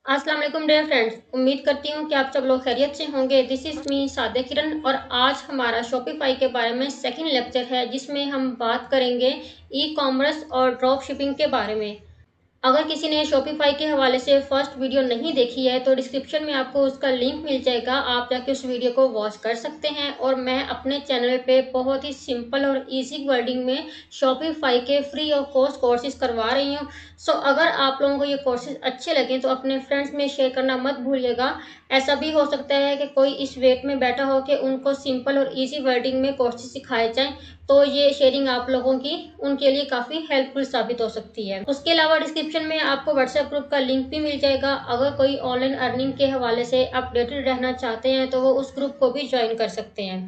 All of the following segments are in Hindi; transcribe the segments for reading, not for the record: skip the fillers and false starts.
अस्सलाम वालेकुम डियर फ्रेंड्स, उम्मीद करती हूँ कि आप सब लोग खैरियत से होंगे। दिस इज़ मी सादे किरण और आज हमारा शॉपिफाई के बारे में सेकंड लेक्चर है जिसमें हम बात करेंगे ई कॉमर्स और ड्रॉप शिपिंग के बारे में। अगर किसी ने शॉपिफाई के हवाले से फर्स्ट वीडियो नहीं देखी है तो डिस्क्रिप्शन में आपको उसका लिंक मिल जाएगा, आप जाके उस वीडियो को वॉच कर सकते हैं। और मैं अपने चैनल पे बहुत ही सिंपल और इजी वर्डिंग में शॉपिफाई के फ्री ऑफ कॉस्ट कोर्सेज करवा रही हूँ। सो अगर आप लोगों को ये कोर्सेज अच्छे लगे तो अपने फ्रेंड्स में शेयर करना मत भूलिएगा। ऐसा भी हो सकता है कि कोई इस वेट में बैठा हो कि उनको सिंपल और इजी वर्डिंग में कोर्सेज सिखाए जाएं, तो ये शेयरिंग आप लोगों की उनके लिए काफ़ी हेल्पफुल साबित हो सकती है। उसके अलावा डिस्क्रिप्शन में आपको व्हाट्सएप ग्रुप का लिंक भी मिल जाएगा। अगर कोई ऑनलाइन अर्निंग के हवाले से अपडेटेड रहना चाहते हैं तो वो उस ग्रुप को भी ज्वाइन कर सकते हैं।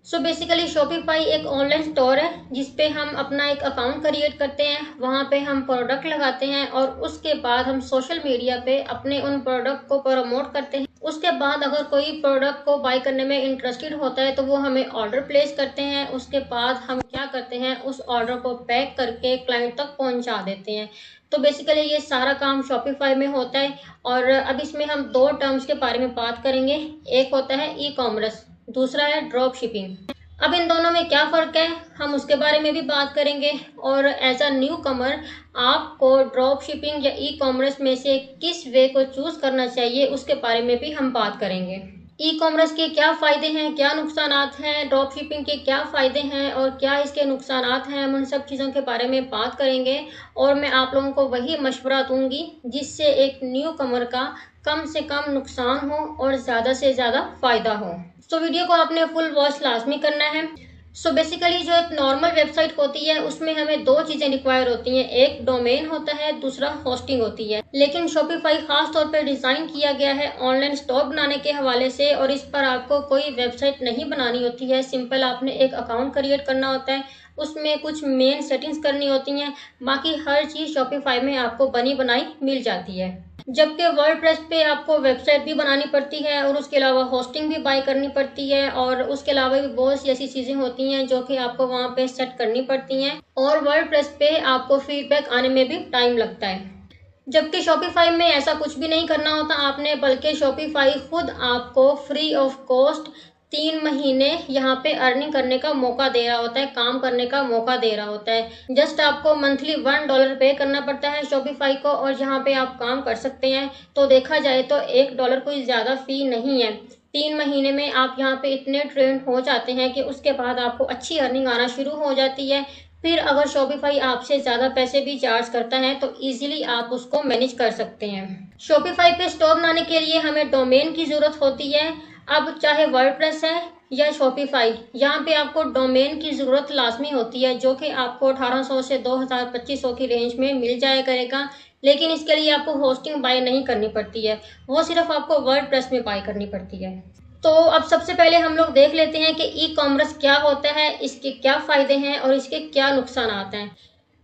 सो बेसिकली शॉपिफाई एक ऑनलाइन स्टोर है जिसपे हम अपना एक अकाउंट क्रिएट करते हैं, वहाँ पे हम प्रोडक्ट लगाते हैं और उसके बाद हम सोशल मीडिया पे अपने उन प्रोडक्ट को प्रमोट करते हैं। उसके बाद अगर कोई प्रोडक्ट को बाय करने में इंटरेस्टेड होता है तो वो हमें ऑर्डर प्लेस करते हैं। उसके बाद हम क्या करते हैं, उस ऑर्डर को पैक करके क्लाइंट तक पहुंचा देते हैं। तो बेसिकली ये सारा काम शॉपिफाई में होता है। और अब इसमें हम दो टर्म्स के बारे में बात करेंगे, एक होता है ई कॉमर्स, दूसरा है ड्रॉप शिपिंग। अब इन दोनों में क्या फ़र्क है हम उसके बारे में भी बात करेंगे। और एज अ न्यू कमर आपको ड्रॉप शिपिंग या ई कॉमर्स में से किस वे को चूज़ करना चाहिए उसके बारे में भी हम बात करेंगे। ई कॉमर्स के क्या फ़ायदे हैं, क्या नुकसानात हैं, ड्रॉप शिपिंग के क्या फ़ायदे हैं और क्या इसके नुकसानात हैं, हम उन सब चीज़ों के बारे में बात करेंगे। और मैं आप लोगों को वही मशवरा दूंगी जिससे एक न्यू कमर का कम से कम नुकसान हो और ज़्यादा से ज़्यादा फ़ायदा हो। तो वीडियो को आपने फुल वॉच लाजमी करना है। सो बेसिकली जो एक नॉर्मल वेबसाइट होती है उसमें हमें दो चीज़ें रिक्वायर होती हैं, एक डोमेन होता है, दूसरा होस्टिंग होती है। लेकिन शॉपिफाई खास तौर पर डिज़ाइन किया गया है ऑनलाइन स्टोर बनाने के हवाले से और इस पर आपको कोई वेबसाइट नहीं बनानी होती है। सिंपल आपने एक अकाउंट क्रिएट करना होता है, उसमें कुछ मेन सेटिंग्स करनी होती हैं, बाकी हर चीज़ शॉपिफाई में आपको बनी बनाई मिल जाती है। जबकि वर्डप्रेस पे आपको वेबसाइट भी बनानी पड़ती है और उसके अलावा होस्टिंग भी बाय करनी पड़ती है और उसके अलावा भी बहुत सी ऐसी चीज़ें होती हैं जो कि आपको वहाँ पे सेट करनी पड़ती हैं और वर्डप्रेस पे आपको फीडबैक आने में भी टाइम लगता है। जबकि शॉपिफाई में ऐसा कुछ भी नहीं करना होता आपने, बल्कि शॉपिफाई खुद आपको फ्री ऑफ कॉस्ट 3 महीने यहाँ पे अर्निंग करने का मौका दे रहा होता है, काम करने का मौका दे रहा होता है। जस्ट आपको मंथली $1 पे करना पड़ता है शॉपिफाई को और यहाँ पे आप काम कर सकते हैं। तो देखा जाए तो $1 कोई ज़्यादा फी नहीं है। 3 महीने में आप यहाँ पे इतने ट्रेंड हो जाते हैं कि उसके बाद आपको अच्छी अर्निंग आना शुरू हो जाती है। फिर अगर शॉपिफाई आपसे ज़्यादा पैसे भी चार्ज करता है तो इजीली आप उसको मैनेज कर सकते हैं। शॉपिफाई पे स्टोर बनाने के लिए हमें डोमेन की ज़रूरत होती है। अब चाहे वर्डप्रेस है या शॉपिफाई, यहाँ पे आपको डोमेन की ज़रूरत लाजमी होती है जो कि आपको 1800 से 2000-2500 की रेंज में मिल जाया करेगा। लेकिन इसके लिए आपको होस्टिंग बाय नहीं करनी पड़ती है, वो सिर्फ आपको वर्डप्रेस में बाय करनी पड़ती है। तो अब सबसे पहले हम लोग देख लेते हैं कि ई कॉमर्स क्या होता है, इसके क्या फ़ायदे हैं और इसके क्या नुकसान हैं।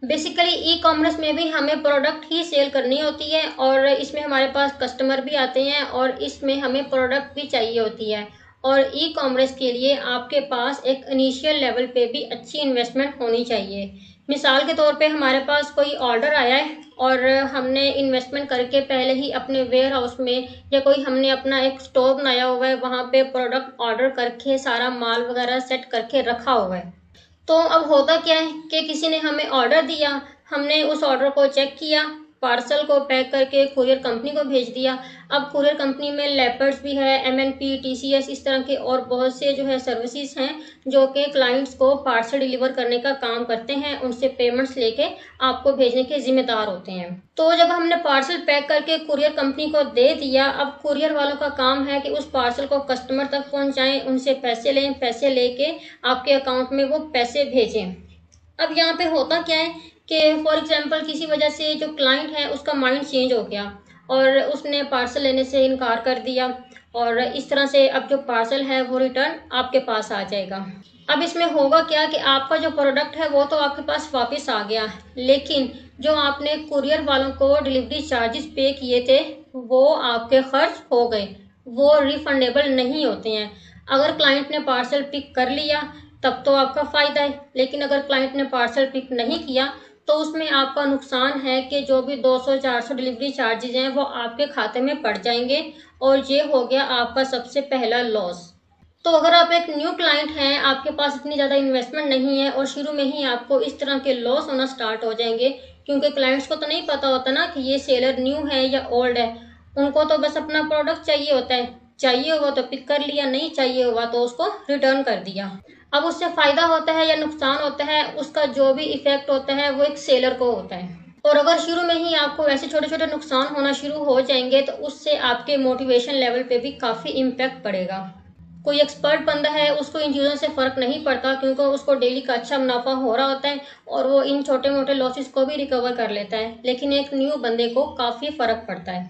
बेसिकली ई कॉमर्स में भी हमें प्रोडक्ट ही सेल करनी होती है और इसमें हमारे पास कस्टमर भी आते हैं और इसमें हमें प्रोडक्ट भी चाहिए होती है। और ई कॉमर्स के लिए आपके पास एक इनिशियल लेवल पे भी अच्छी इन्वेस्टमेंट होनी चाहिए। मिसाल के तौर पे हमारे पास कोई ऑर्डर आया है और हमने इन्वेस्टमेंट करके पहले ही अपने वेयर हाउस में या कोई हमने अपना एक स्टोर बनाया हुआ है, वहाँ पे प्रोडक्ट ऑर्डर करके सारा माल वगैरह सेट करके रखा हुआ है। तो अब होता क्या है कि किसी ने हमें ऑर्डर दिया, हमने उस ऑर्डर को चेक किया, पार्सल को पैक करके कुरियर कंपनी को भेज दिया। अब कुरियर कंपनी में लेपर्स भी है, MNP, TCS, इस तरह के और बहुत से जो है सर्विसेज हैं जो कि क्लाइंट्स को पार्सल डिलीवर करने का काम करते हैं, उनसे पेमेंट्स लेके आपको भेजने के जिम्मेदार होते हैं। तो जब हमने पार्सल पैक करके कुरियर कंपनी को दे दिया, अब कुरियर वालों का काम है कि उस पार्सल को कस्टमर तक पहुंचाएं, उनसे पैसे लें, पैसे लेके आपके अकाउंट में वो पैसे भेजें। अब यहाँ पे होता क्या है कि फॉर एग्जांपल किसी वजह से जो क्लाइंट है उसका माइंड चेंज हो गया और उसने पार्सल लेने से इनकार कर दिया और इस तरह से अब जो पार्सल है वो रिटर्न आपके पास आ जाएगा। अब इसमें होगा क्या कि आपका जो प्रोडक्ट है वो तो आपके पास वापस आ गया, लेकिन जो आपने कुरियर वालों को डिलीवरी चार्जेस पे किए थे वो आपके खर्च हो गए, वो रिफंडेबल नहीं होते हैं। अगर क्लाइंट ने पार्सल पिक कर लिया तब तो आपका फ़ायदा है, लेकिन अगर क्लाइंट ने पार्सल पिक नहीं किया तो उसमें आपका नुकसान है कि जो भी 200-400 डिलीवरी चार्जेज हैं वो आपके खाते में पड़ जाएंगे और ये हो गया आपका सबसे पहला लॉस। तो अगर आप एक न्यू क्लाइंट हैं, आपके पास इतनी ज़्यादा इन्वेस्टमेंट नहीं है और शुरू में ही आपको इस तरह के लॉस होना स्टार्ट हो जाएंगे, क्योंकि क्लाइंट्स को तो नहीं पता होता ना कि ये सेलर न्यू है या ओल्ड है। उनको तो बस अपना प्रोडक्ट चाहिए होता है, चाहिए हुआ तो पिक कर लिया, नहीं चाहिए हुआ तो उसको रिटर्न कर दिया। अब उससे फ़ायदा होता है या नुकसान होता है, उसका जो भी इफेक्ट होता है वो एक सेलर को होता है। और अगर शुरू में ही आपको ऐसे छोटे छोटे नुकसान होना शुरू हो जाएंगे तो उससे आपके मोटिवेशन लेवल पे भी काफ़ी इम्पैक्ट पड़ेगा। कोई एक्सपर्ट बंदा है उसको इन चीज़ों से फ़र्क नहीं पड़ता, क्योंकि उसको डेली का अच्छा मुनाफा हो रहा होता है और वो इन छोटे मोटे लॉसेस को भी रिकवर कर लेता है, लेकिन एक न्यू बंदे को काफ़ी फ़र्क पड़ता है।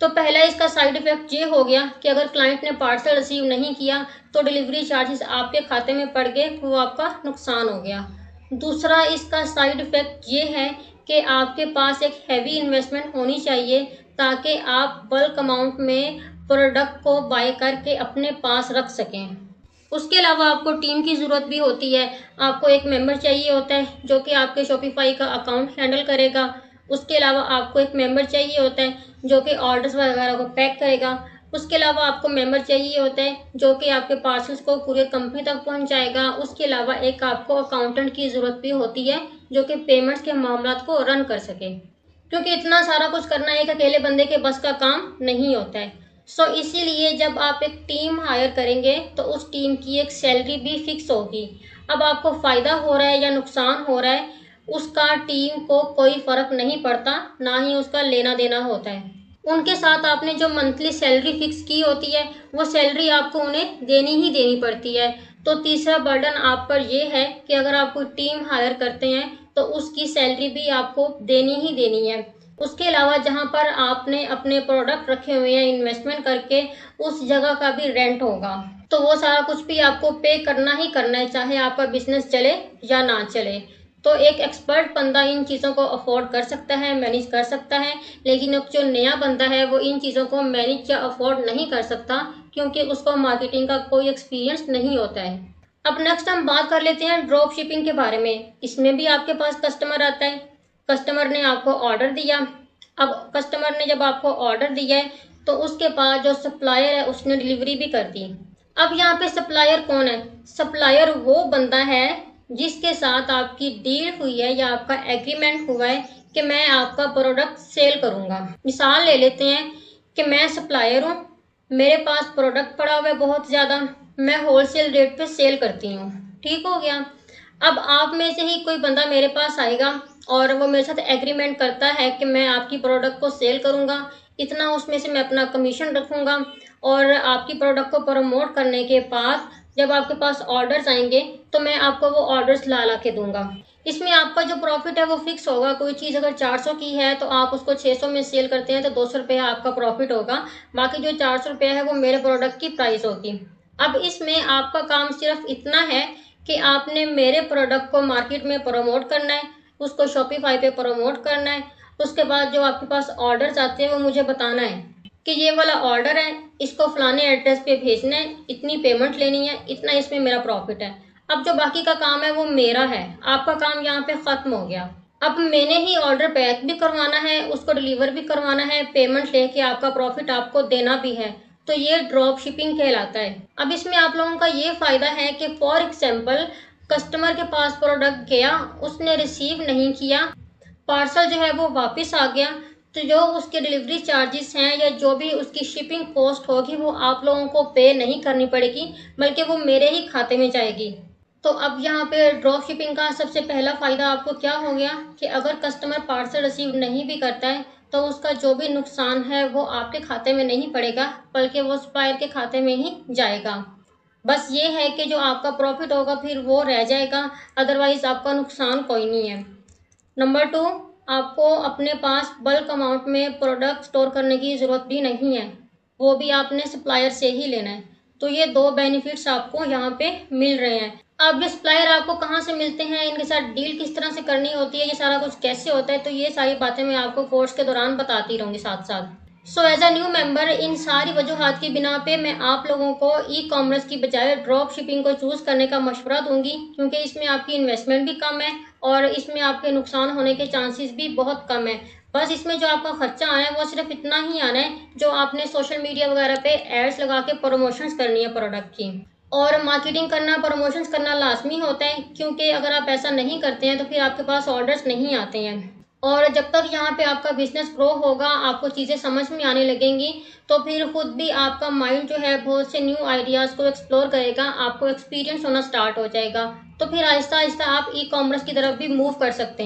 तो पहला इसका साइड इफेक्ट ये हो गया कि अगर क्लाइंट ने पार्सल रिसीव नहीं किया तो डिलीवरी चार्जेस आपके खाते में पड़ गए, वो आपका नुकसान हो गया। दूसरा इसका साइड इफेक्ट ये है कि आपके पास एक हैवी इन्वेस्टमेंट होनी चाहिए ताकि आप बल्क अमाउंट में प्रोडक्ट को बाय करके अपने पास रख सकें। उसके अलावा आपको टीम की ज़रूरत भी होती है। आपको एक मेंबर चाहिए होता है जो कि आपके शॉपिफाई का अकाउंट हैंडल करेगा। उसके अलावा आपको एक मेंबर चाहिए होता है जो कि ऑर्डर्स वगैरह को पैक करेगा। उसके अलावा आपको मेंबर चाहिए होता है जो कि आपके पार्सल्स को कुरियर कंपनी तक पहुंचाएगा। उसके अलावा एक आपको अकाउंटेंट की ज़रूरत भी होती है जो कि पेमेंट्स के मामलात को रन कर सके, क्योंकि इतना सारा कुछ करना एक अकेले बंदे के बस का काम नहीं होता है। इसीलिए जब आप एक टीम हायर करेंगे तो उस टीम की एक सैलरी भी फिक्स होगी। अब आपको फ़ायदा हो रहा है या नुकसान हो रहा है, उसका टीम को कोई फ़र्क नहीं पड़ता, ना ही उसका लेना देना होता है। उनके साथ आपने जो मंथली सैलरी फिक्स की होती है वो सैलरी आपको उन्हें देनी ही देनी पड़ती है। तो तीसरा बर्डन आप पर यह है कि अगर आप कोई टीम हायर करते हैं तो उसकी सैलरी भी आपको देनी ही देनी है। उसके अलावा जहां पर आपने अपने प्रोडक्ट रखे हुए हैं इन्वेस्टमेंट करके, उस जगह का भी रेंट होगा, तो वो सारा कुछ भी आपको पे करना ही करना है, चाहे आपका बिजनेस चले या ना चले। तो एक एक्सपर्ट बंदा इन चीज़ों को अफोर्ड कर सकता है, मैनेज कर सकता है, लेकिन अब जो नया बंदा है वो इन चीज़ों को मैनेज या अफोर्ड नहीं कर सकता, क्योंकि उसको मार्केटिंग का कोई एक्सपीरियंस नहीं होता है। अब नेक्स्ट हम बात कर लेते हैं ड्रॉप शिपिंग के बारे में। इसमें भी आपके पास कस्टमर आता है, कस्टमर ने आपको ऑर्डर दिया। अब कस्टमर ने जब आपको ऑर्डर दिया है तो उसके पास जो सप्लायर है उसने डिलीवरी भी कर दी। अब यहाँ पे सप्लायर कौन है? सप्लायर वो बंदा है जिसके साथ आपकी डील हुई है या आपका एग्रीमेंट हुआ है कि मैं आपका प्रोडक्ट सेल करूँगा। मिसाल ले लेते हैं कि मैं सप्लायर हूँ, मेरे पास प्रोडक्ट पड़ा हुआ है बहुत ज़्यादा, मैं होलसेल रेट पे सेल करती हूँ, ठीक हो गया। अब आप में से ही कोई बंदा मेरे पास आएगा और वो मेरे साथ एग्रीमेंट करता है कि मैं आपकी प्रोडक्ट को सेल करूँगा, इतना उसमें से मैं अपना कमीशन रखूँगा, और आपकी प्रोडक्ट को प्रमोट करने के बाद जब आपके पास ऑर्डर्स आएंगे तो मैं आपको वो ऑर्डर्स ला के दूंगा। इसमें आपका जो प्रॉफिट है वो फिक्स होगा। कोई चीज़ अगर 400 की है तो आप उसको 600 में सेल करते हैं तो 200 रुपये आपका प्रॉफिट होगा, बाकी जो 400 रुपये है वो मेरे प्रोडक्ट की प्राइस होगी। अब इसमें आपका काम सिर्फ इतना है कि आपने मेरे प्रोडक्ट को मार्केट में प्रमोट करना है, उसको शॉपिफाई पे प्रमोट करना है। उसके बाद जो आपके पास ऑर्डर्स आते हैं वो मुझे बताना है कि ये वाला ऑर्डर है, इसको फलाने एड्रेस पे भेजना है, इतनी पेमेंट लेनी है, इतना इसमें मेरा प्रॉफिट है। अब जो बाकी का काम है वो मेरा है, आपका काम यहाँ पे ख़त्म हो गया। अब मैंने ही ऑर्डर पैक भी करवाना है, उसको डिलीवर भी करवाना है, पेमेंट लेके आपका प्रॉफिट आपको देना भी है। तो ये ड्रॉप शिपिंग कहलाता है। अब इसमें आप लोगों का ये फ़ायदा है कि फॉर एग्जाम्पल कस्टमर के पास प्रोडक्ट गया, उसने रिसीव नहीं किया, पार्सल जो है वो वापस आ गया, तो जो उसके डिलीवरी चार्जेस हैं या जो भी उसकी शिपिंग कॉस्ट होगी वो आप लोगों को पे नहीं करनी पड़ेगी, बल्कि वो मेरे ही खाते में जाएगी। तो अब यहाँ पे ड्रॉप शिपिंग का सबसे पहला फ़ायदा आपको क्या हो गया कि अगर कस्टमर पार्सल रिसीव नहीं भी करता है तो उसका जो भी नुकसान है वो आपके खाते में नहीं पड़ेगा, बल्कि वो सप्लायर के खाते में ही जाएगा। बस ये है कि जो आपका प्रॉफिट होगा फिर वो रह जाएगा, अदरवाइज़ आपका नुकसान कोई नहीं है। नंबर 2, आपको अपने पास बल्क अमाउंट में प्रोडक्ट स्टोर करने की ज़रूरत भी नहीं है, वो भी आपने सप्लायर से ही लेना है। तो ये 2 बेनिफिट्स आपको यहाँ पे मिल रहे हैं। अब ये सप्लायर आपको कहाँ से मिलते हैं, इनके साथ डील किस तरह से करनी होती है, ये सारा कुछ कैसे होता है, तो ये सारी बातें मैं आपको कोर्स के दौरान बताती रहूँगी साथ साथ। एज अ न्यू मेंबर इन सारी वजूहात की बिना पे मैं आप लोगों को ई कॉमर्स की बजाय ड्रॉप शिपिंग को चूज़ करने का मशवरा दूंगी, क्योंकि इसमें आपकी इन्वेस्टमेंट भी कम है और इसमें आपके नुकसान होने के चांसेस भी बहुत कम है। बस इसमें जो आपका खर्चा आना है वो सिर्फ इतना ही आना है जो आपने सोशल मीडिया वगैरह पे एड्स लगा के प्रमोशंस करनी है प्रोडक्ट की। और मार्केटिंग करना, प्रमोशंस करना लाजमी होता है, क्योंकि अगर आप ऐसा नहीं करते हैं तो फिर आपके पास ऑर्डर्स नहीं आते हैं। और जब तक यहाँ पे आपका बिजनेस ग्रो होगा, आपको चीज़ें समझ में आने लगेंगी, तो फिर खुद भी आपका माइंड जो है बहुत से न्यू आइडियाज़ को एक्सप्लोर करेगा, आपको एक्सपीरियंस होना स्टार्ट हो जाएगा। तो फिर आहिस्ता आहिस्ता आप ई कॉमर्स की तरफ भी मूव कर सकते हैं।